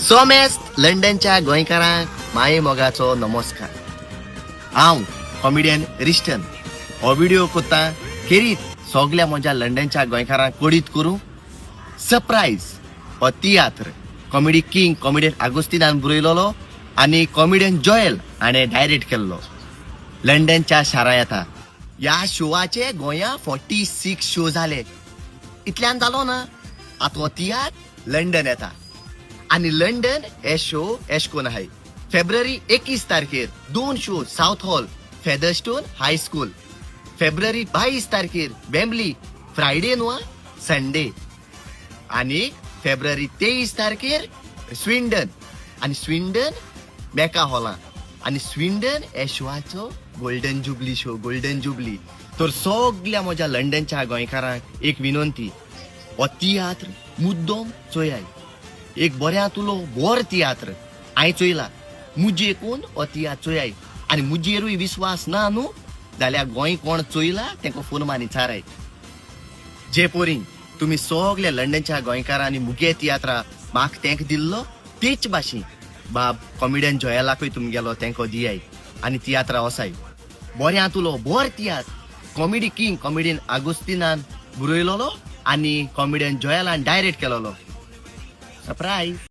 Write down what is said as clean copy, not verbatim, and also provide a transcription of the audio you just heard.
सोमेस्त लंडनच्या गोंयकारांक माये मोगाचो नमस्कार. हांव कॉमेडियन रिस्टन हो व्हिडिओ कोत्ता खेरीत सगळ्या म्हज्या लंडनच्या गोंयकारांक कोडीत करूं सरप्राईज हो तियात्र कॉमेडी किंग कॉमेडियन आगोस्तिनान बरयलोलो आनी कॉमेडियन जॉयल हाणें डायरेक्ट केल्लो. लंडनच्या शारा येता. ह्या शोवाचे गोंया 46 शो जाले. इतल्यान जालो ना, आतां हो तियात्र लंडन येता आनी लंडन हे शो एशकोन आहाय. फेब्रुवारी 21 तारखेर 2 show South Hall Featherstone high school. फेब्रुवारी 22 तारखेर वेम्बली फ्रायडे न्हू संडे. आनी फेब्रुवारी 23 तारखेर स्विंडन आनी स्विंडन M.E.C.A हॉलां. आनी स्विंडन हे शोवाचो golden jubilee show. Golden jubilee तर सगळ्या म्हज्या लंडनच्या गोंयकारांक एक विनंती, हो तियात्र मुद्दम चोयाय. एक बऱ्यांतलो बोर तियात्र हांवें चोयला. मुजेकून हो तियात्र चोयाय. आनी मुजेरूय विस्वास ना न्हू जाल्यार गोंय कोण चोयला तेंका फोन मारून विचाराय. जे पोरीं तुमी सगळ्या लंडनच्या गोंयकारांनी मुगे तियात्रा म्हाका तेंक दिल्लो तेच भाशेन बाब कॉमेडियन जॉयलाकूय तुमगेलो तेंको दियाय आनी तियात्रा वसाय. बऱ्यांतलो बोर तियात्र कॉमेडी किंग कॉमेडियन आगोस्तिनान बरयलोलो आनी कॉमेडियन जॉयलान डायरेक्ट केलोलो. सरप्राईज.